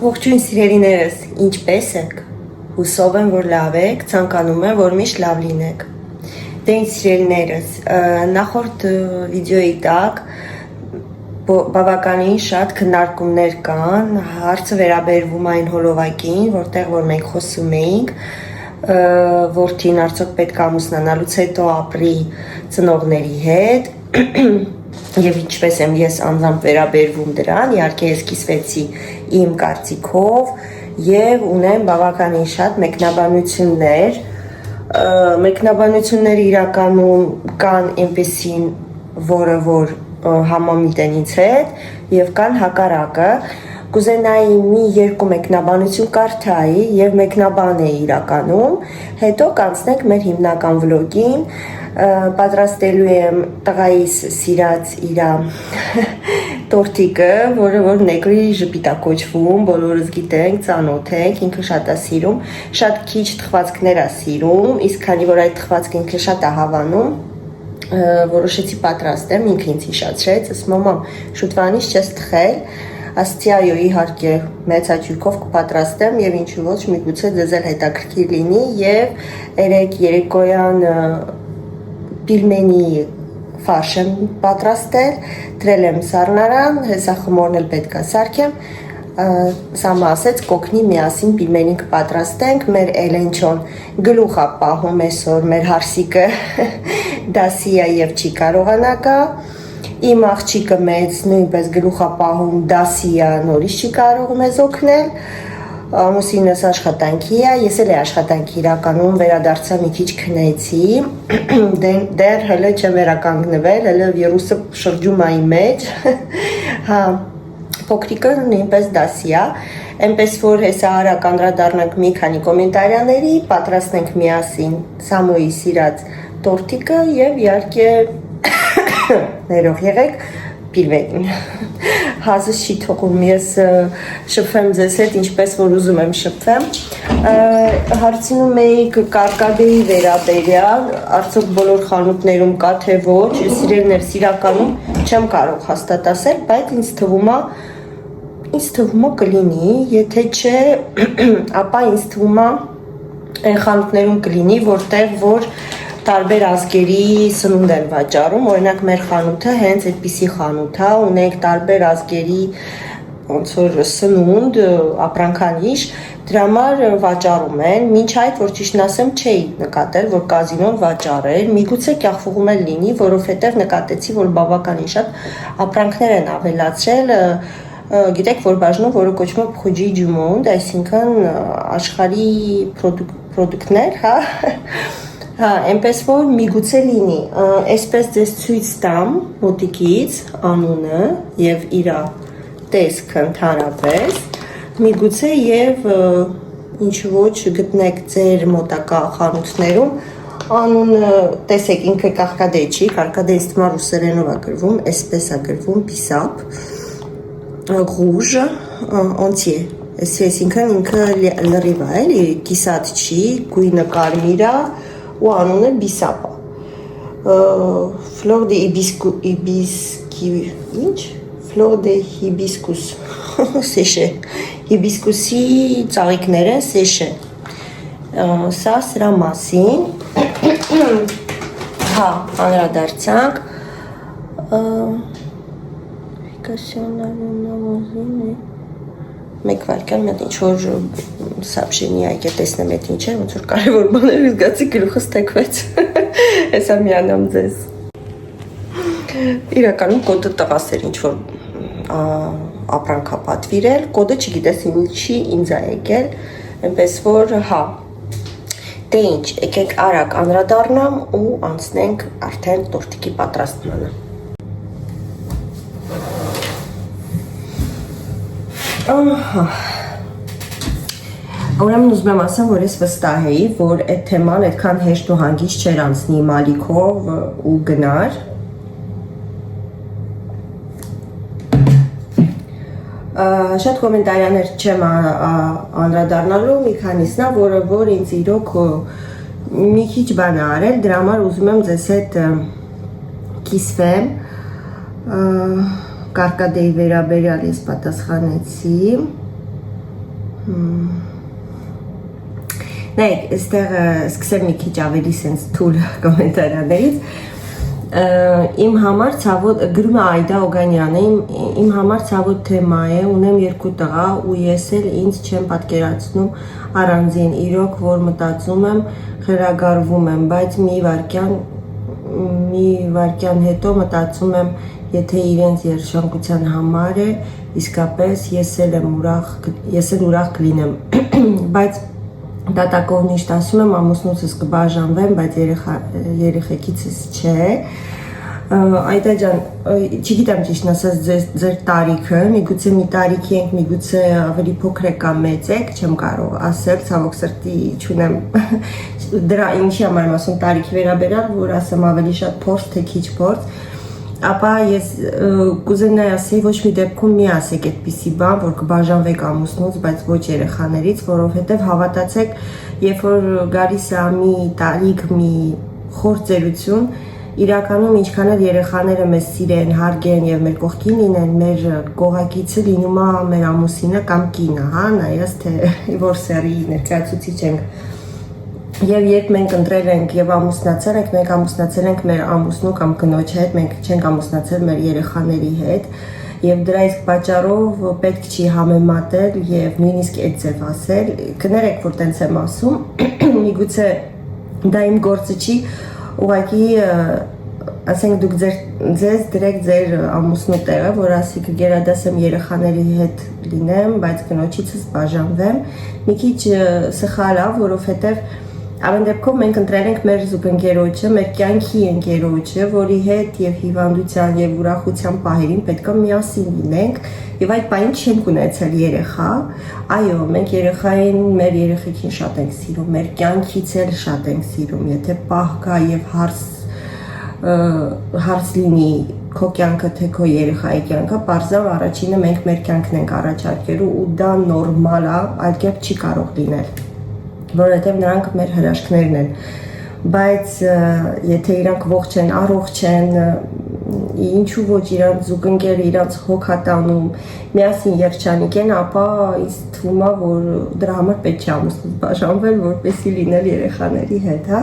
Ողջույն սիրելիներս, ինչպե՞ս եք։ Հուսով եմ, որ լավ եք, ցանկանում եմ, որ միշտ լավ լինեք։ Դե ինձ սիրելիներս, նախորդ վիդեոյի տակ բավականին շատ քննարկումներ կան, հարցը վերաբերվում այն հոլովակին, որտեղ որ մենք խոսում էինք, որդին արդյոք պետք է ամուսնանալուց հետո ապրի ծնողների հետ, եւ ինչպես եմ ես անձամբ վերաբերվում դրան, իհարկե ես կիսվեցի իմ կարծիքով եւ ունեմ բավականին շատ մեկնաբանություններ իրականում կան այնպեսին, որը որ համամիտ են ինձ հետ եւ կան հակառակը, կուզենայի մի երկու մեկնաբանություն կարդայի եւ մեկնաբանեի իրականում, հետո կանցնենք մեր հիմնական վլոգին, պատրաստելու եմ տղայիս սիրած իրա տորտիկը, որը որ նեգրի ժպիտա կոչվում, բոլորս գիտենք, ծանոթ ենք, ինքը շատ է սիրում, շատ քիչ թխվածքներ է սիրում, իսկ քանի որ այդ թխվածքը ինքը շատ է հավանում, որոշեցի պատրաստեմ, ինքը ինձ հիշացրեց, ասում մամ, շուտվանից չես թխել, ասացի այո, իհարկե մեծ հաճույքով կպատրաստեմ եւ ինչու ոչ միգուցե ձեզ էլ հետաքրքիր լինի եւ երեկոյան պիլմենի ֆարշ եմ պատրաստել, դրել եմ սառնարան, հեսա խմորն էլ պետք է սարքեմ, Սամը ասեց կոգնի միասին պիլմենին կպատրաստենք, մեր Էլենչոն գլուխ է պահում այսօր, մեր հարսիկը դասի է եւ չի կարողանա գա, իմ աղջիկը մեծ նույնպես գլուխ է պահում, դասի է, նորից չի կարող մեզ օգնել, ամուսինս աշխատանքի է, ես էլ աշխատանքի իրականում վերադարձա մի քիչ քնեցի, դեռ հələ չեմ վերականգնվել, հələ վիրուսը շրջում է իմ մեջ, հա, փոքրիկը նույնպես դասի է, այնպես որ հեսա արագ անդրադառնանք մի քանի կոմենտարիաների, պատրաստենք միասին Սամոյի սիրած տորտիկը եւ իհարկե ներող եղեք պիլմենին։ Հազս չի թողում, ես շփվեմ ձեզ հետ, ինչպես որ ուզում եմ շփվեմ։ Հարցնում էիք կարկադեի վերաբերյալ, արդյոք բոլոր խանութներում կա թե ոչ, սիրելիներս իրականում չեմ կարող հաստատ ասել, բայց ինձ թվում է կլինի, եթե չէ, ապա ինձ թվում է այն խանութներում կլինի, որտեղ որ տարբեր ազգերի սնունդ են վաճառում, օրինակ մեր խանութը հենց այդպիսի խանութ է, ունենք տարբեր ազգերի ոնց որ սնունդ, ապրանքանիշ, դրա համար վաճառում են, մինչ այդ որ ճիշտն ասեմ չէի նկատել, որ կազինոն վաճառեր, միգուցե կախվում էլ լինի, որովհետև նկատեցի, որ բավականին շատ ապրանքներ են ավելացրել, գիտեք, որ բաժնում, որը կոչվում է Փխուջի Ջումոնդ, այսինքն աշխարհի պրոդուկտներ, հա, հա, այնպես որ միգուցե լինի, այսպես ձեզ ցույց տամ մոտիկից անունը եւ իրա տեսքը ընդհանրապես, միգուցե եւ ինչ ոչ գտնեք ձեր մոտակա խանութներում, անունը տեսեք ինքը կարկադե չի, կարկադե ինձ թվում է ռուսերենով է գրվում, այսպես է գրվում, պիսապ, rouge, entier, այսինքն ինքը լրիվ է, էլի կիսատ չի, գույնը կարմիր է, ու անունը բիսապ է, Flor de hibiscus, սեշե, հիբիսկուսի ծաղիկներ են սեշե, սա սրա մասին, հա, անդրադարձանք, մեկ վարկյան մետ ինչ-որ սաբժենի այգե տեսնեմ էտ ինչ է, ոնց որ կարևոր բաներ զգացի գլուխս թեքվեց, հեսա միանամ ձեզ, իրականում կոդը տղաս էր ինչ-որ ապրանք է պատվիրել, կոդը չգիտես ինչի ինձ է եկել, այնպես որ հա, դե ինչ, եկեք արագ անդրադառնամ ու անցնենք արդեն տորտիկի պատրաստմանը։ Ուրեմն ուզում եմ ասեմ, որ ես վստահ էի, որ այդ թեման այդքան հեշտ ու հանգիստ չէր անցնի իմ ալիքով ու գնար։ Շատ կոմենտարիաներ չեմ անդրադառնալու, մի քանիսն է, որը որ ինձ իրոք մի քիչ բան է արել, դրա համար ուզում եմ ձեզ հետ կիսվեմ, կարկադեի վերաբերյալ ես պատասխանեցի, Նայեք, այստեղ սկսեմ մի քիչ ավելի sense tool կոմենտարներից։ Իմ համար ցավոտ գրում է Այդա Օգանյանը, իմ համար ցավոտ թեմա է, ունեմ 2 տղա ու ես էլ ինձ չեմ պատկերացնում առանձին, իրոք որ մտածում եմ, խելագարվում եմ, բայց մի վարքյան հետո մտածում եմ, եթե իրենց երշանկության համար է, իսկապես ես էլ ուրախ կլինեմ, բայց դատակով միշտ ասում եմ ամուսնուցս կբաժանվեմ, բայց երեխեքիցս չէ։ Այդա ջան, չգիտեմ ճիշտն ասած ձեր տարիքը, միգուցե մի տարիքի ենք, միգուցե ավելի փոքր եք կամ մեծ եք, չեմ կարող ասել, ցավոք սրտի չունեմ դրա ինչի համար եմ ասում տարիքի վերաբերյալ, որ ասեմ ավելի շատ փորձ, թե քիչ փորձ, ապա ես կուզենայի ասեի ոչ մի դեպքում մի ասեք այդպիսի բան, որ կբաժանվեք ամուսնուց, բայց ոչ երեխաներից, որովհետև հավատացեք, երբ որ գալիս է մի տարիք, մի խոր ծերություն, իրականում ինչքան էլ երեխաները մեզ սիրեն, հարգեն եւ մեր կողքին լինեն, մեր կողակիցը լինում է մեր ամուսինը կամ կինը, հա, նայած թե որ սերի ներկայացուցիչ ենք։ Եվ երբ մենք ընտրել ենք եւ ամուսնացել ենք, մենք ամուսնացել ենք մեր ամուսնու կամ կնոջ հետ, մենք չենք ամուսնացել մեր երեխաների հետ, եւ դրա իսկ պատճառով պետք չի համեմատել եւ նույնիսկ այդ ձև ասել, կներեք որ տենց եմ ասում, միգուցե դա իմ գործը չի, ուղղակի ասենք դուք ձեզ դրեք ձեր ամուսնու տեղը, որ ասի կգերադասեմ երեխաների հետ լինեմ, բայց կնոջիցս բաժանվեմ, մի քիչ սխալ է, որովհետեւ Ամեն դեպքում մենք ընտրել ենք մեր զուգընկերոջը, մեր կյանքի ընկերոջը, որի հետ եւ հիվանդության եւ ուրախության պահերին պետք է միասին լինենք եւ այդ պահին չենք ունեցել երեխա։ Այո, մենք երեխային, մեր երեխեքին շատ ենք սիրում, մեր կյանքից էլ շատ ենք սիրում, եթե պահ կա եւ հարց լինի քո կյանքը թե քո երեխայի կյանքը, պարզավ առաջինը մենք մեր կյանքն ենք առաջարկելու ու դա նորմալ է, այլ կերպ չի կարող լինել։ Որովհետև նրանք մեր հրաշքներն են, բայց եթե իրանք ողջ են, առողջ են, ինչու ոչ իրանք զուգընկերը իրանք հոգատանում, միասին երջանիկ են, ապա ինձ թվում է, որ դրա համար պետք չէ ամուսնուց բաժանվել, որպեսզի լինել երեխաների հետ, հա։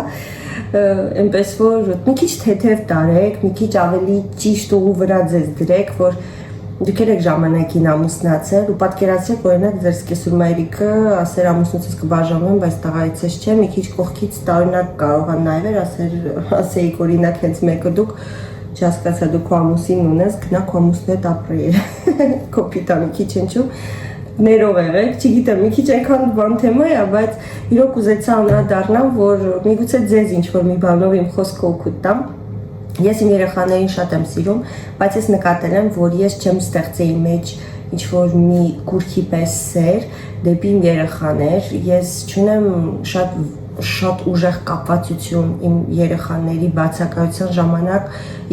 Այնպես որ մի քիչ թեթև տարեք, մի քիչ ավելի ճիշտ ուղու վրա ձեզ դրեք, որ դուք եք ժամանակին ամուսնացել ու պատկերացրեք օրինակ ձեր սկեսուր մայրիկը ասեր ամուսնուցս կբաժանվեմ, բայց տղայիցս չէ, մի քիչ կողքից տարօրինակ կարող է նայել, ասեիք օրինակ հենց մեկը դուք չհասկացա դու քո ամուսին ունես, գնա քո ամուսնու հետ ապրի։ Կոպիտ մի քիչ ինչու ներող եղեք, չգիտեմ, մի քիչ այնքան բան թեմա է, բայց իրոք ուզեցա անդրադառնամ, որ միգուցե ձեզ ինչ որ մի բանով իմ խոսքը օգուտ տամ։ Ես իմ երեխաներին շատ եմ սիրում, բայց ես նկատել եմ, որ ես չեմ ստեղծել իմ մեջ ինչ-որ մի կուրքի պես սեր դեպի իմ երեխաներ, ես չունեմ շատ ուժեղ կապվածություն իմ երեխաների բացակայության ժամանակ,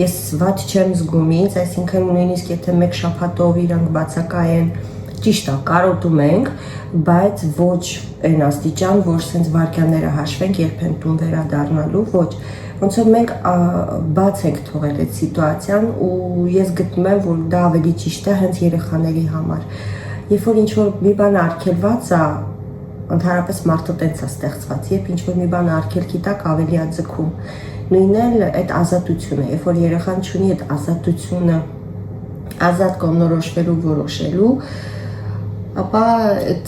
ես վատ չեմ զգում ինձ, այսինքն նույնիսկ եթե մեկ շաբաթով իրանք բացակայեն, ճիշտ է, կարոտում ենք, բայց ոչ այն աստիճան, որ սենց վարքյանները հաշվենք, երբ են տուն վերադառնալու, ոչ Ոնց որ մենք բաց ենք թողել այդ սիտուացիան ու ես գտնում եմ, որ դա ավելի ճիշտ է հենց երեխաների համար։ Երբ որ ինչ-որ մի բան արգելված է, ընդհանրապես մարդը տենց է ստեղծված, երբ ինչ-որ մի բան արգելքի տակ ավելի է ձգում։ Նույնն էլ այդ ազատությունը, երբ որ երեխան չունի այդ ազատությունը, ազատ կողմնորոշվելու, որոշելու, ապա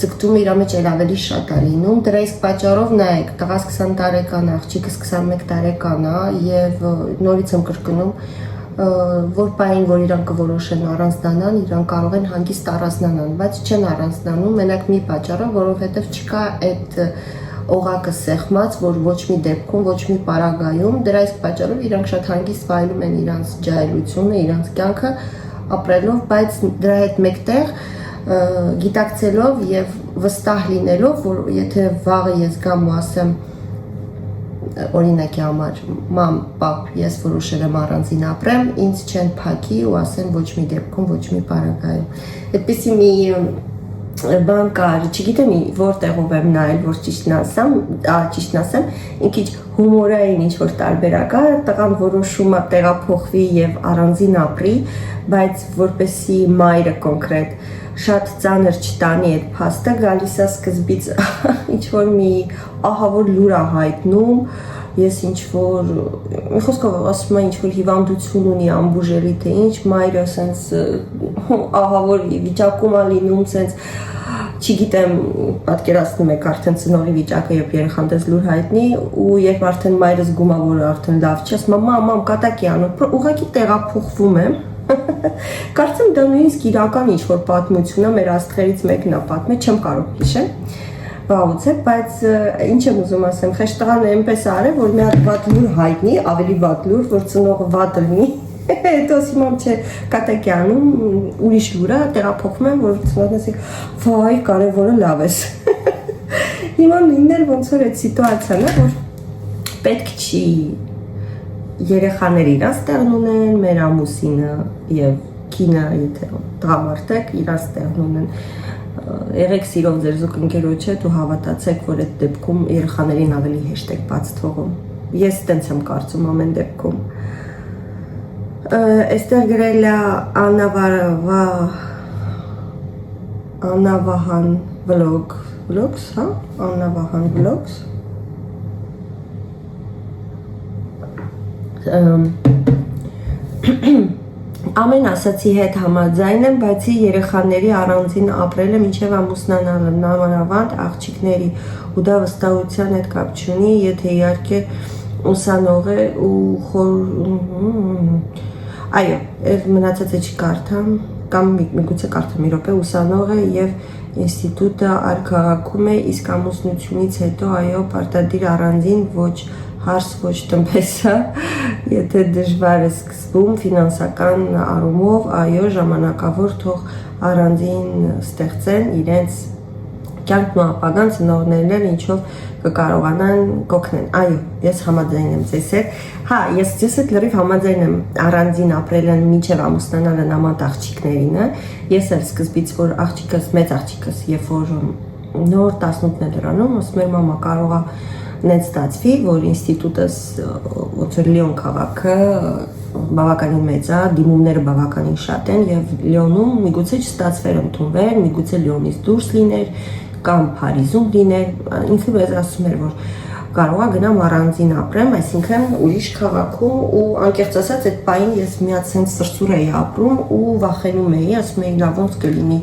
ձգտումը իր մեջ էլ ավելի շատ է լինում, դրա իսկ պատճառով նայեք, տղաս 20 տարեկան է, աղջիկս 21 տարեկան է եւ նորից եմ կրկնում, որ պահին, որ իրանք կորոշեն առանձնանան, իրանք կարող են հանգիստ առանձնանան, բայց չեն առանձնանում, մենակ մի պատճառով, որովհետեւ չկա այդ օղակը սեղմած, որ ոչ մի դեպքում, ոչ մի պարագայում, դրա իսկ պատճառով իրանք շատ հանգիստ վայելում են իրանք ջահելությունը, իրանք կյանքը ապրելով, բայց դրա հետ մեկտեղ գիտակցելով եւ վստահ լինելով, որ եթե վաղը ես գամ ու ասեմ օրինակի համար մամ, պապ, ես որոշել եմ առանձին ապրեմ, ինձ չեն փակի ու ասեն ոչ մի դեպքում, ոչ մի պարագայում։ Այդպիսի մի բան կար, չգիտեմ որտեղով եմ նայել, որ ճիշտն ասեմ, մի քիչ հումորային ինչ-որ տարբերակ է, տղան որոշում է տեղափոխվի եւ առանձին ապրի, բայց որպեսի մայրը կոնկրետ շատ ծանր չտանի այդ փաստը, գալիս է սկզբից ինչ որ մի ահավոր լուր է հայտնում, ես ինչ որ մի խոսքով ասում եմ ինչ որ հիվանդություն ունի անբուժելի թե ինչ, մայրը սենց ահավոր վիճակում է լինում, սենց չգիտեմ, պատկերացնում եք արդեն ծնողի վիճակը, երբ երեխան դες լուր հայտնի ու երբ արդեն մայրը զգում է, որ արդեն լավ չի, ասում է մամ, կատակի անում, ուղղակի տեղափոխվում եմ։ Կարծեմ դա նույնիսկ իրական ինչ-որ պատմություն է, մեր աստղերից մեկն է պատմել, չեմ կարող հիշել։ Վաղուց է, բայց ինչ եմ ուզում ասեմ, խեշտղան այնպես արել, որ մի հատ վատ լուր հայտնի, ավելի վատ լուր, որ ծնողը վատ լինի։ Հետո ասում չէ, կատակի անում, ուրիշ լուր է, տեղափոխվում եմ, որ ծնողն ասի, վայ, կարևորը լավ ես։ Հիմա նույնն էր ոնց որ այդ սիտուացիան է, որ պետք չի երեխաները իրաց տեղն ունեն, մեր ամուսինը և կինը, եթե տղամարդ եք, իրաց տեղն ունեն, եղեք սիրով ձեր զուգընկերոջ հետ ու հավատացեք, որ այդ դեպքում երեխաներին ավելի հեշտ եք բաց թողում։ Ես տենց եմ կարծում ամեն դեպքում։ Այստեղ գրել է Աննավահան vlogs, հա? Աննավահան vlogs Ամեն ասացի հետ համաձայն եմ, բացի երեխաների առանձին ապրելը մինչև ամուսնանալը, մանավանդ աղջիկների ու դա վստահության հետ կապ չունի, եթե իհարկե ուսանող է ու այո, մնացածը չկարդամ, կամ միգուցե կարդամ մի րոպե, ուսանող է և ինստիտուտը այլ քաղաքում է, իսկ ամուսնությունից հետո այո, պարտադիր առանձին ոչ հարս ոչ տնպեսը, եթե դժվար է սկսվում ֆինանսական առումով, այո, ժամանակավոր թող առանձին ստեղծեն իրենց կյանքն ու ապագան ծնողներն էլ ինչով կկարողանան կօգնեն, այո, ես համաձայն եմ ձեզ հետ, հա, ես հետ լրիվ համաձայն եմ առանձին ապրելն մինչև ամուսնանալը նամատ աղջիկներինը, ես էլ սկզբից, որ աղջիկս, մեծ աղջիկս, երբ որ նոր 18-ն է դրանում, ասում էր մամա կարող է նենց ստացվի, որ ինստիտուտս ոնց որ Լիոն քաղաքը բավականին մեծ է, դիմումները բավականին շատ են եւ Լիոնում միգուցե չստացվեր ընդունվել, միգուցե Լիոնից դուրս լիներ կամ Փարիզում լիներ, ինքը մեզ ասում էր, որ կարող է գնամ առանձին ապրեմ, այսինքն ուրիշ քաղաքում ու անկեղծ ասած այդ պահին ես մի հատ sense սրծուր էի ապրում ու վախենում էի, ասում էի լավ ոնց կլինի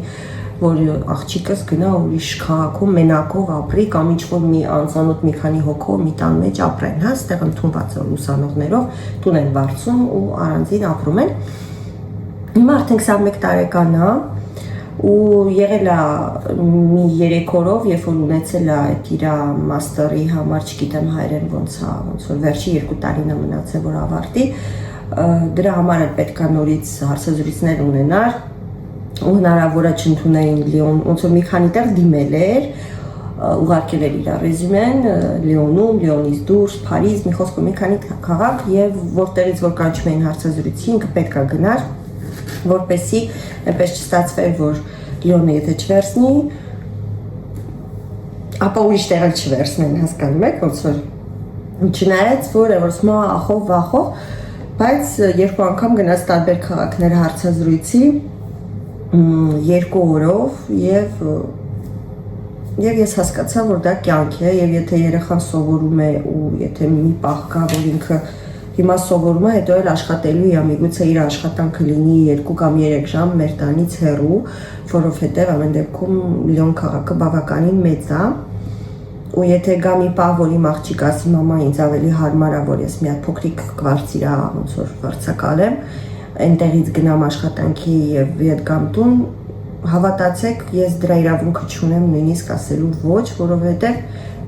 որ աղջիկս գնա ուրիշ քաղաքում մենակով ապրի կամ ինչ-որ մի անծանոթ մի քանի հոգով մի տան մեջ ապրեն, հա, ստեղ ընդունված ուսանողներով տուն են վարձում ու առանձին ապրում են։ Հիմա արդեն 21 տարեկան է ու եղել է մի 3 օրով, երբ որ ունեցել է այդ իր մաստերի համար, չգիտեմ հայերեն ոնց է, ոնց որ վերջի 2 տարին է մնացել որ ավարտի, դրա համար էլ պետք է նորից հարցազրույցներ ունենար ու հնարավոր է չընդունեին Լիոն, ոնց որ մի քանի տեղ դիմել էր, ուղարկել էր իր ռեզյումեն Լիոնում, Լիոնից դուրս, Փարիզ, մի խոսքով մի քանի քաղաք եւ որտեղից որ կանչում էին հարցազրույցի, ինքը պետք է գնար, որպեսզի այնպես չստացվեր, որ Լիոնը եթե չվերցնի, ապա ուրիշ տեղ էլ չվերցնեն, հասկանում եք, ոնց որ չնայած որ ասում է ախով վախով, բայց երկու անգամ գնաց տարբեր քաղաքներ հարցազրույցի 2 օրով եւ ես հասկացա, որ դա կյանք է եւ եթե երեխան սովորում է ու եթե մի պահ կա, որ ինքը հիմա սովորում է, հետո էլ աշխատելու է, միգուցե իր աշխատանքը լինի 2 կամ 3 ժամ մեր տանից հեռու, որովհետեւ ամեն դեպքում Լիոն քաղաքը բավականին մեծ է ու եթե գա մի պահ, որ իմ աղջիկ ասի մամա ինձ ավելի հարմար է, որ ես մի հատ փոքրիկ կվարձիրա ոնց որ վարձակալեմ այնտեղից գնամ աշխատանքի եւ հետ գամ տուն, հավատացեք, ես դրա իրավունքը չունեմ նույնիսկ ասելու ոչ, որովհետեւ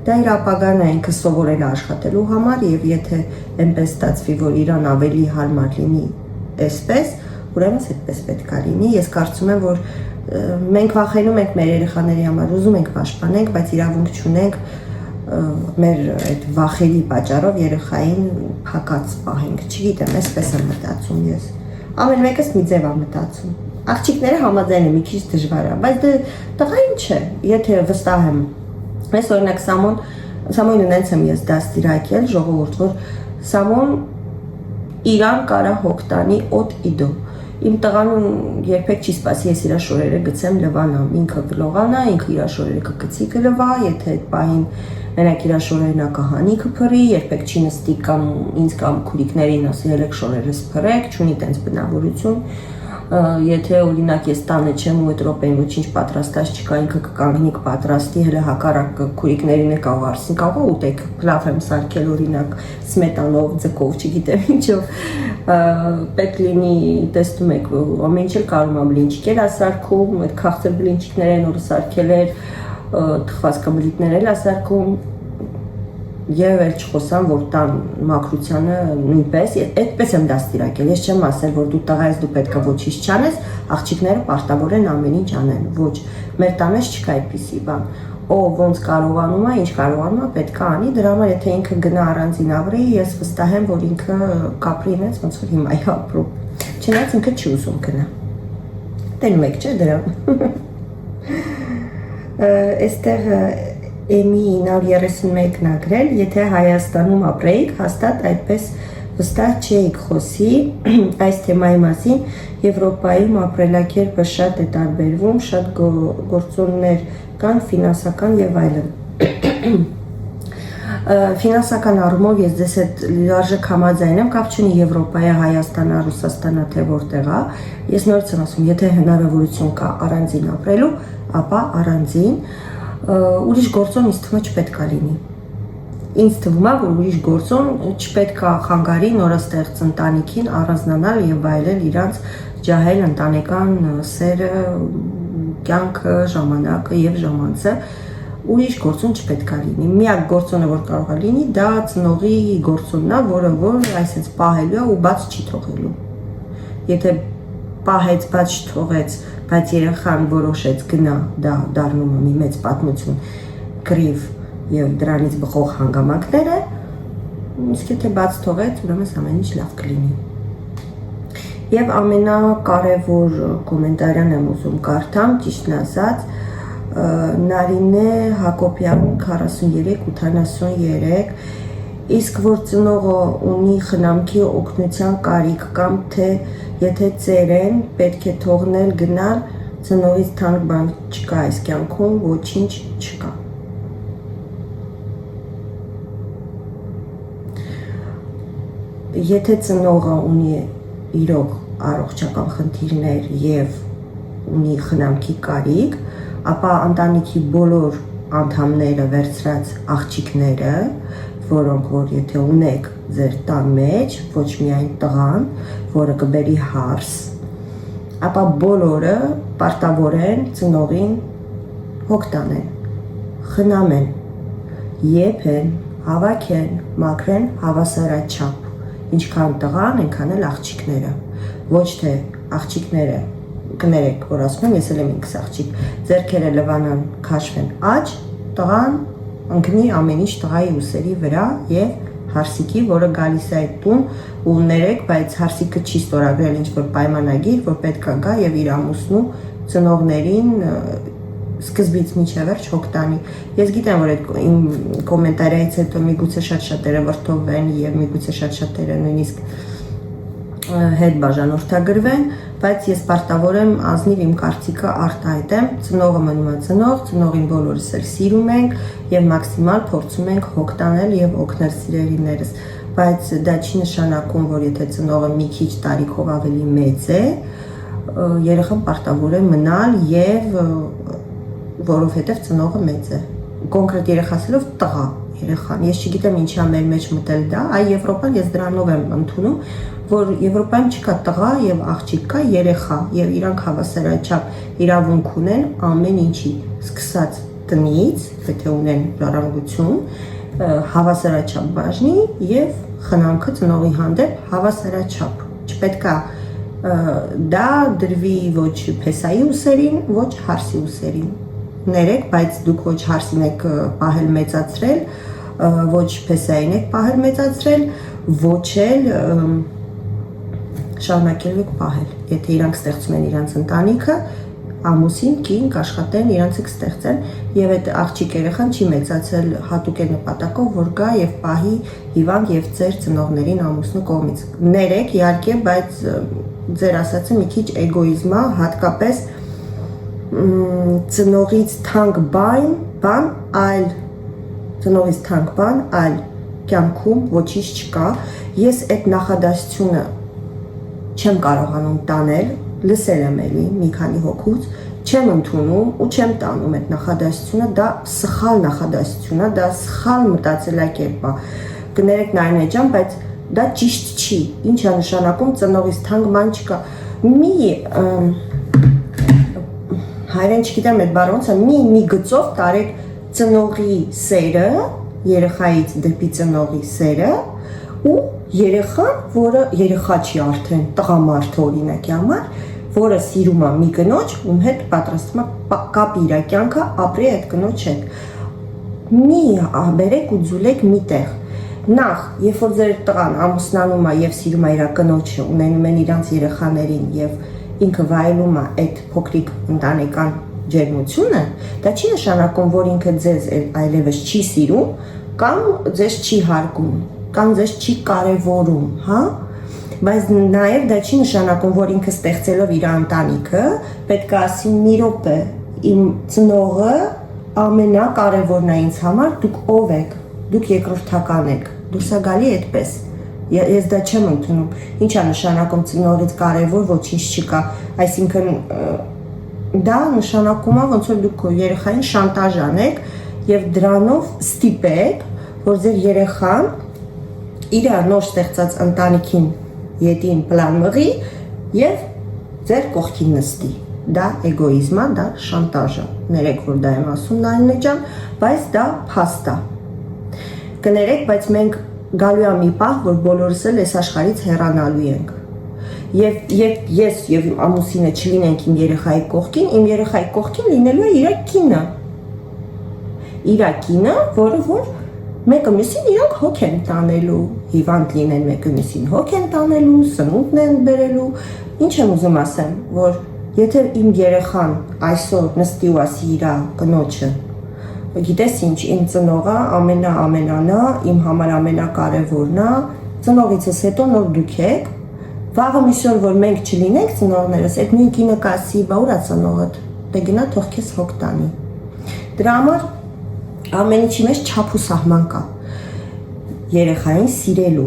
դա իր ապագան է, ինքը սովորել է աշխատելու համար եւ եթե այնպես ստացվի, որ իրան ավելի հարմար լինի այսպես, ուրեմն այդպես պետք է լինի։ Ես կարծում եմ, որ մենք վախենում ենք մեր երեխաների համար, ուզում ենք պաշտպանենք, բայց իրավունք չունենք մեր այդ վախերի պատճառով երեխային հակած պահենք, չգիտեմ, այսպես եմ մտածում ես։ Ամեն մեկս մի ձև է մտածում։ Աղջիկները համաձայն են, մի քիչ դժվար է, բայց տղա ինչ է, եթե վստահ եմ։ Ես օրինակ Սամոյին նենց եմ ես դաստիարակել ժողովուրդ, որ Սամոն իրան կարա հոգ տանի օդ իդո։ Իմ տղան երբեք չի սպասի ես իր շորերը գցեմ լվանամ, ինքը կլողանա, ինքը իր շորերը կգցի կլվա, եթե այդ պահին մենակ իր շորերն ա կհանի կփռի, երբեք չի նստի կամ ինձ կամ քուրիկներին ասի ելեք շորերս փռեք, չունի տենց բնավորություն։ Եթե օրինակ ես տանը չեմ ու այդ րոպեին ոչինչ պատրաստած չկա, ինքը կկանգնի կպատրաստի, հələ հակառակ քուրիկներին է կարող արսին, կարող ուտեք, լավ եմ սարքել օրինակ սմետանով, ձկով, չգիտեմ ինչով, պետք լինի տեսնում եք, ամեն ինչ էլ կարում ա բլինչիկեր ա սարքում, այդ քաղցր բլինչիկներ են որ սարքել էր, թխվածքաբլիթներ էլ ա սարքում, եւ էլ չխոսամ որ տան մակրությանը նույնպես այդպես եմ դաստիարակել ես չեմ ասել որ դու տղա ես դու պետքա ոչինչ չանես աղջիկները պարտավոր են ամեն ինչ անեն ոչ մեր տանես չկա այդպիսի բան ով ոնց կարողանում է ինչ կարողանում է պետքա անի դրա համար եթե ինքը գնա առանձին ապրի ես վստահ եմ որ ինքը կապրի ինձ ոնց որ հիմա է ապրում չնայած ինքը չի ուզում գնա տենում եք չէ դրա այստեղ Էմի 931-ն ա գրել, եթե Հայաստանում ապրեիք, հաստատ այդպես վստահ չէիք խոսի այս թեմայի մասին, Եվրոպայում ապրելակերպը շատ է տարբերվում, շատ գործոններ կան, ֆինանսական եւ այլն։ Ֆինանսական առումով ես ձեզ հետ լիարժեք համաձայն եմ, կապ չունի Եվրոպայա, Հայաստանա, Ռուսաստանա, թե որտեղ է։ Ես նորից եմ ասում, եթե հնարավորություն կա առանձին ապրելու, ապա առանձին ուրիշ գործոն ինձ թվում է չպետք է լինի։ Ինձ թվում է, որ ուրիշ գործոն չպետք է խանգարի նորաստեղծ ընտանիքին առանձնանալ եւ վայելել իրանց ջահել ընտանեկան սերը, կյանքը, ժամանակը եւ ժամանցը։ Ուրիշ գործոն չպետք է լինի։ Միակ գործոնը, որ կարող է լինի, դա ծնողի գործոնն է, որը որ այսպես պահելու է ու բաց չի թողելու։ Եթե պահեց, բաց չթողեց, բայց երեխան որոշեց գնա, դա դառնում է մի մեծ պատմություն, կռիվ եւ դրանից բխող հանգամանքները, իսկ եթե բաց թողեց, ուրեմն ամեն ինչ լավ կլինի։ Եվ ամենակարևոր կոմենտարն եմ ուզում կարդամ, ճիշտն ասած, Նարինե Հակոբյան 43-83, իսկ որ ծնողը ունի խնամքի օգնության կարիք կամ թե եթե ծերեն պետք է թողնել գնալ, ծնողից թանկ բան չկա այս կյանքում, ոչինչ չկա։ Եթե ծնողը ունի իրոք առողջական խնդիրներ եւ ունի խնամքի կարիք, ապա ընտանիքի բոլոր անդամները վերցրած աղջիկները, որոնք որ եթե ունեք ձեր տան մեջ, ոչ միայն տղան, որը կբերի հարս, ապա բոլորը պարտավոր են ծնողին հոգ տանեն, խնամեն, եփեն, հավաքեն, մաքրեն հավասարաչափ, ինչքան տղան, այնքան էլ աղջիկները, ոչ թե աղջիկները կներեք, որ ասում եմ, ես էլ եմ ինքս աղջիկ, ձեռքերը լվանան, քաշվեն աջ, տղան ընկնի ամեն ինչ տղայի ուսերի վրա եւ հարսիկի, որը գալիս է այդ տուն ու ներեք, բայց հարսիկը չի ստորագրել ինչ-որ պայմանագիր, որ պետք է գա եւ իր ամուսնու ծնողներին սկզբից մինչև վերջ հոգ տանի։ Ես գիտեմ, որ այդ իմ կոմենտարիից հետո միգուցե շատ-շատերը վրդովվեն եւ միգուցե շատ-շատերը նույնիսկ հետ բաժանորդագրվեն, բայց ես պարտավոր եմ ազնիվ իմ կարծիքը արտահայտեմ, ծնողը մնում է ծնող, ծնողին բոլորս էլ սիրում ենք եւ մաքսիմալ փորձում ենք հոգ տանել եւ օգնել սիրելիներս, բայց դա չի նշանակում, որ եթե ծնողը մի քիչ տարիքով ավելի մեծ է, երեխան պարտավոր է մնալ եւ որովհետեւ ծնողը մեծ է։ Կոնկրետ երեխա ասելով տղա երեխան, ես չգիտեմ ինչի է մեր մեջ մտել դա, այ Եվրոպան ես դրանով եմ ընդունում, որ Եվրոպայում չկա տղա եւ աղջիկ, կա երեխա եւ իրանք հավասարաչափ իրավունք ունեն ամեն ինչի, սկսած տնից, եթե ունեն ժառանգություն, հավասարաչափ բաժնի եւ խնամքը ծնողի հանդեպ հավասարաչափ։ Չպետքա դա դրվի ոչ փեսայի ուսերին, ոչ հարսի ուսերին։ Ներեք, բայց դուք ոչ հարսին եք պահել մեծացրել, ոչ փեսային եք պահել մեծացրել, ոչ էլ շարունակելու եք պահել։ Եթե իրանք ստեղծում են իրանց ընտանիքը, ամուսին, կին, կաշխատեն, իրանց եք ստեղծեն եւ այդ աղջիկ երեխան չի մեծացել հատուկ է նպատակով, որ գա եւ պահի հիվանդ եւ ծեր ծնողներին ամուսնու կողմից։ Ներեք, իհարկե, բայց ձեր ասածը մի քիչ էգոիզմ է, հատկապես ծնողից թանկ բան այլ կյանքում ոչինչ չկա։ Ես այդ նախադասությունը չեմ կարողանում տանել, լսել եմ էլի մի քանի հոգուց, չեմ ընդունում ու չեմ տանում այդ նախադասությունը, դա սխալ նախադասություն է, դա սխալ մտածելակերպ է։ Կներեք Նարինե ջան, բայց դա ճիշտ չի։ Ինչ է նշանակում ծնողից թանկ բան չկա։ Հայերեն չգիտեմ այդ բառը ոնց է, մի գծով տարեք ծնողի սերը, երեխայից դեպի ծնողի սերը ու երեխան, որը երեխա չի արդեն, տղամարդ օրինակի համար, որը սիրում է մի կնոջ, ում հետ պատրաստվում է կապի իր կյանքը, ապրի այդ կնոջ հետ։ Մի բերեք ու ձուլեք մի տեղ։ Նախ, երբ որ ձեր տղան ամուսնանում է եւ սիրում է իր կնոջը, ունենում են իրանց երեխաներին եւ ինքը վայելում է այդ փոքրիկ ընտանեկան ջերմությունը, դա չի նշանակում, որ ինքը ձեզ այլևս չի սիրում կամ ձեզ չի հարգում, կամ ձեզ չի կարևորում, հա? Բայց նաև դա չի նշանակում, որ ինքը ստեղծելով իր ընտանիքը պետք է ասի մի րոպե, իմ ծնողը ամենակարևորն է ինձ համար, դուք ով եք, դուք երկրորդական եք, դուրս է գալի այդպես։ Ես դա չեմ ընդունում։ Ինչ է նշանակում ծնողից կարևոր ոչինչ չկա, այսինքն դա նշանակում է ոնց որ դուք երեխային շանտաժ անեք եւ դրանով ստիպեք, որ ձեր երեխան իր նոր ստեղծած ընտանիքին ետին պլան մղի եւ ձեր կողքին նստի։ Դա էգոիզմ է, դա շանտաժ է։ Ներեք, որ դա եմ ասում Նարինե ջան, բայց դա փաստ է։ Կներեք, բայց մենք գալու է մի պահ, որ բոլորս էլ այս աշխարհից հեռանալու ենք։ Եվ ես եւ իմ ամուսինը չլինենք իմ երեխայի կողքին, իմ երեխայի կողքին լինելու է իր կինը։ Իր կինը, որը որ մեկը մյուսին իրանք հոգ են տանելու, հիվանդ լինեն մեկը մյուսին հոգ են տանելու, սնունդն են բերելու։ Ինչ եմ ուզում ասեմ, որ եթե իմ երեխան այսօր նստի ու ասի իր կնոջը, գիտես ինչ, իմ ծնողը ամենան է, իմ համար ամենակարևորն է, ծնողիցս հետո նոր դուք եք, վաղը միսօր որ մենք չլինենք ծնողներս, այդ նույն կինը կասի, բա ուր է ծնողդ, դե գնա թող քեզ հոգ տանի։ Դրա համար ամեն ինչի մեջ չափ ու սահման կա։ Երեխային սիրելու,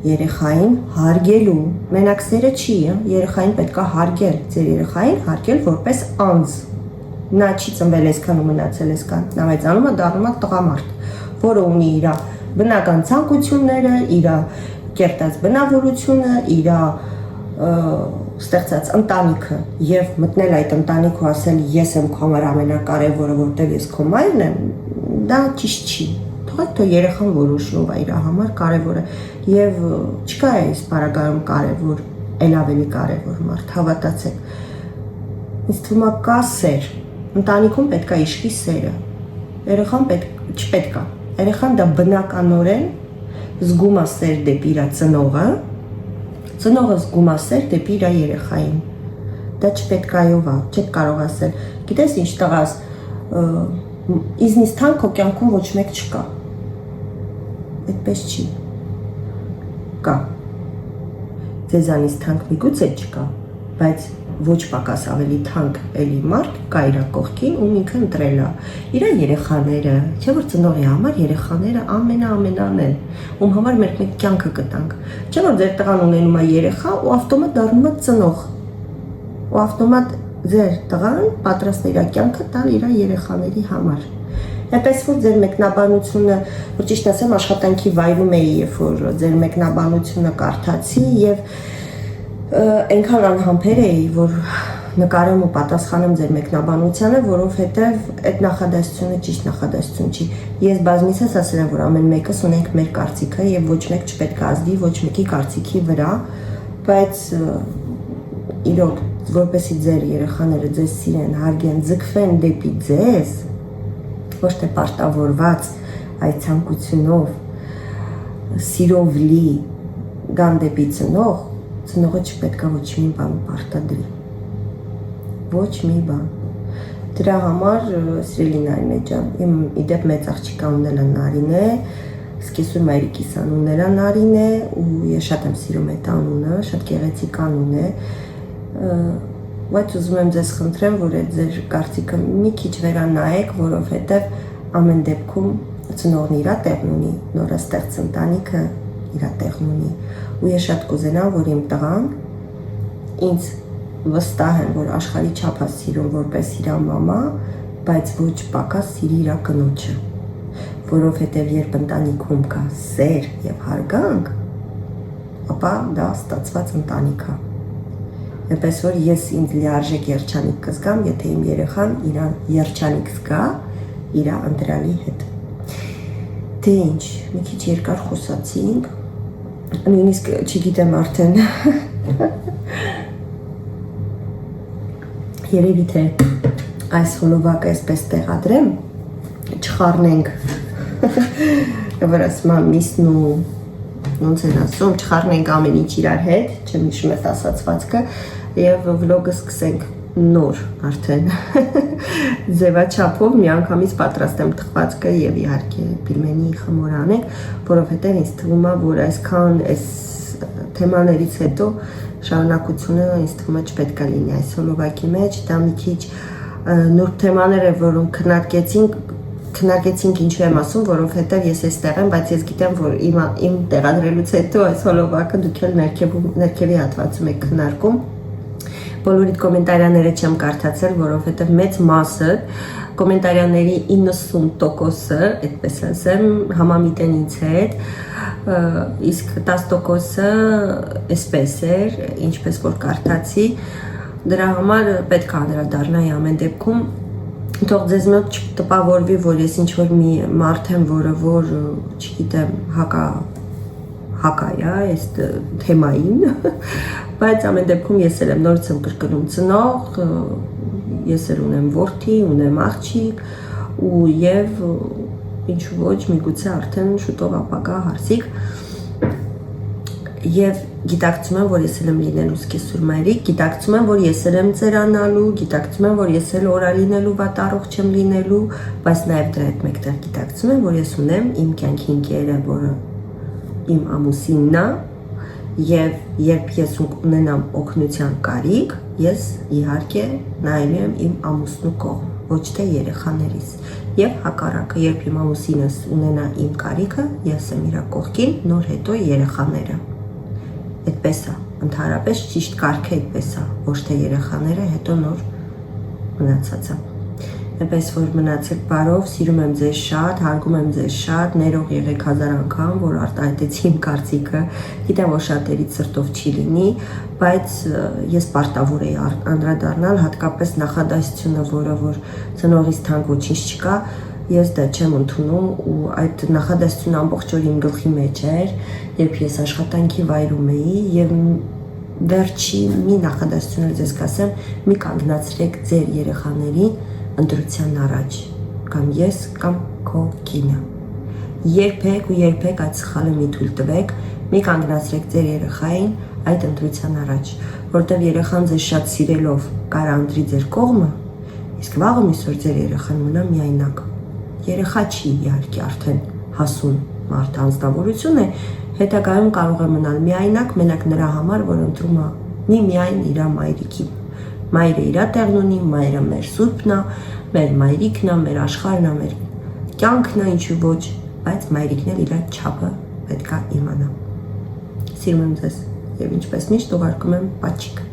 երեխային հարգելու, մենակ սերը չի, երեխային պետք է հարգել, ձեր երեխային հարգել որպես անձ։ Նա չի ծնվել այսքան ու մնացել այսքան, նա մեծանում է, դառնում է տղամարդ, որը ունի իր բնական ցանկությունները, իր կերտած բնավորությունը, իր ստեղծած ընտանիքը եւ մտնել այդ ընտանիք ու ասել ես եմ քո համար ամենակարևորը, որտեղ ես քո մայրն եմ, դա ճիշտ չի։ Թող երեխան որոշի ով է իր համար կարևորը եւ չկա այս բaragայում կարևոր, ել ավելի կարևոր մարդ, հավատացեք։ Ինձ թվում է կա սեր, ընտանիքում պետք է իշխի սերը։ Երեխան չպետք է։ Երեխան դա բնականորեն զգում է սեր դեպի իր ծնողը, ծնողը զգում է սեր դեպի իր երեխային։ Դա չպետք է այով է, չեք կարող ասել։ Գիտես ինչ տղաս, իզնից թանկ քո կյանքում ոչ մեկ չկա։ Այդպես չի։ Կա։ Ձեզանից թանկ միգուցե չկա, բայց ոչ պակաս ավելի թանկ էլի մարդ կա իր կողքին, ում ինքը ընտրել է։ Իր երեխաները, չէ՞ որ ծնողի համար երեխաները ամենան են, ում համար մենք կյանքը կտանք։ Չէ՞ որ ձեր տղան ունենում է երեխա ու ավտոմատ դառնում է ծնող։ Ու ավտոմատ ձեր տղան պատրաստ է իր կյանքը տալ իր երեխաների համար։ Այնպես որ ձեր մեկնաբանությունը, որ ճիշտ ասեմ, աշխատանքի վայրում էի, երբ որ ձեր մեկնաբանությունը կարդացի եւ այնքան անհամբեր էի, որ նկարեմ ու պատասխանեմ ձեր մեկնաբանությանը, որովհետեւ այդ նախադասությունը ճիշտ նախադասություն չի։ Ես բազմիցս ասել եմ, որ ամեն մեկս ունենք մեր կարծիքը եւ ոչ մեկ չպետք է ազդի ոչ մեկի կարծիքի վրա, բայց իրոք, որպեսզի ձեր երեխաները ձեզ սիրեն, հարգեն, ձգվեն դեպի ձեզ, ոչ թե պարտավորված այդ ցանկությունով, սիրով լի գան դեպի ծնողը չպետք է ոչ մի բան պարտադրի, ոչ մի բան։ Դրա համար, սիրելի Նարինե ջան, իմ իդեպ մեծ աղջիկա ունել է Նարինե, սկեսուր մայրիկիս անունն է Նարինե ու ես շատ եմ սիրում այդ անունը, շատ գեղեցիկ անուն է, Բայց ուզում եմ ձեզ խնդրեմ, որ այդ ձեր կարծիքը մի քիչ վերանայեք, որովհետև ամեն դեպքում ծնողն իր տեղն ունի, նորաստեղծ ընտանիքը իր տեղն ունի, ու ես շատ կուզենամ, որ իմ տղան ինձ վստահ եմ, որ աշխարհի չափ սիրում որպես իր մամա, բայց ոչ պակաս սիրի իր կնոջը, որովհետև երբ ընտանիքում կա սեր եւ հարգանք, ապա դա ստացված ընտանիք է։ Այնպես որ ես ինձ լիարժեք երջանիկ կզգամ, եթե իմ երեխան իր երջանիկ զգա իր ընտրալի հետ։ Դե ինչ, մի քիչ երկար խոսացինք, նույնիսկ չգիտեմ արդեն երևի թե այս հոլովակը այսպես տեղադրեմ, չխառնենք վրասման միսն ու ոնց են ասում, չխառնենք ամեն ինչ իրար հետ, չեմ հիշում այդ ասացվածքը, եւ վլոգը սկսենք նոր արդեն ձևաչափով միանգամից պատրաստեմ թխվածքը եւ իհարկե պիլմենի խմոր անենք, որովհետեւ ինձ թվում է, որ այսքան այս թեմաներից հետո շարունակությունը ինձ թվում է չպետք է լինի այս հոլովակի մեջ, դա մի քիչ նուրբ թեմաներ է, որոնք քննարկեցինք ինչու եմ ասում, որովհետև ես այստեղ եմ, բայց ես գիտեմ, որ իմ տեղադրելուց հետո այս հոլովակը դուք էլ ներքևի հատվածում եք քննարկում։ Բոլորիդ կոմենտարիաները չեմ կարդացել, որովհետև մեծ մասը կոմենտարիաների 90%-ը, այդպես ասեմ, համամիտ են ինձ հետ, իսկ 10%-ը այսպես էր, ինչպես որ կարդացի, դրա համար պետք է անդրադառնայի ամեն դեպքում։ Թող ձեզ մոտ չտպավորվի, որ ես ինչ-որ մի մարդ եմ, որը որ, չգիտեմ, հակա է այս թեմային, բայց ամեն դեպքում ես էլ եմ նորից եմ կրկնում ծնող, ես էլ ունեմ որդի, ունեմ աղջիկ ու եւ ինչու ոչ միգուցե արդեն շուտով ապագա հարսիկ եւ գիտակցում եմ, որ ես էլ եմ լինելու սկեսուր մայրիկ, գիտակցում եմ, որ ես էլ եմ ծերանալու, գիտակցում եմ, որ ես էլ օրալինելու վատառողջ եմ լինելու, բայց նաեւ դրա հետ մեկտեղ գիտակցում եմ, որ ես ունեմ իմ կյանքի ընկերը, որը իմ ամուսինն է, եւ երբ ես ունենամ օգնության կարիք, ես իհարկե նայելու եմ իմ ամուսնու կողմ, ոչ թե երեխաներիս։ Եվ հակառակը, երբ իմ ամուսինս ունենա իմ կարիքը, ես եմ իր կողքին, նոր հետո երեխաները։ Այդպես է, ընդհանրապես ճիշտ կարգը այդպես է, ոչ թե երեխաները, հետո նոր մնացածը։ Այնպես որ մնացեք բարով, սիրում եմ ձեզ շատ, հարգում եմ ձեզ շատ, ներող եղեք 1000 անգամ, որ արտահայտեցի իմ կարծիքը, գիտեմ, որ շատերից սրտով չի լինի, բայց ես պարտավոր էի անդրադառնալ, հատկապես նախադասությունը, որը որ ծնողից թանկ ոչինչ չկա, ես դա չեմ ընդունում ու այդ նախադասությունը ամբողջ օր իմ գլխի մեջ էր, երբ ես աշխատանքի վայրում էի եւ վերջի մի նախադասություն ձեզ կասեմ, մի կանգնացրեք ձեր երեխաներին ընտրության առաջ, կամ ես, կամ քո կինը։ Երբեք ու երբեք այդ սխալը մի թույլ տվեք, մի կանգնացրեք ձեր երեխային այդ ընտրության առաջ, որտեղ երեխան ձեզ շատ սիրելով կարա ընտրի ձեր կողմը, իսկ վաղը միսօր ձեր երեխան մնա միայնակ։ Երեխա չի իհարկե արդեն հասուն մարդ անձնավորություն է, հետագայում կարող է մնալ միայնակ, մենակ նրա համար, որ ընտրում է միայն իր մայրիկին։ Մայրը իր տեղն ունի, մայրը մեր սուրբն է, մեր մայրիկն է, մեր աշխարհն է, մեր կյանքն է, ինչու ոչ, բայց մայրիկն էլ իր չափը պետք է իմանա։ Սիրում եմ ձեզ եւ ինչպես միշտ ուղարկում եմ պաչիկ։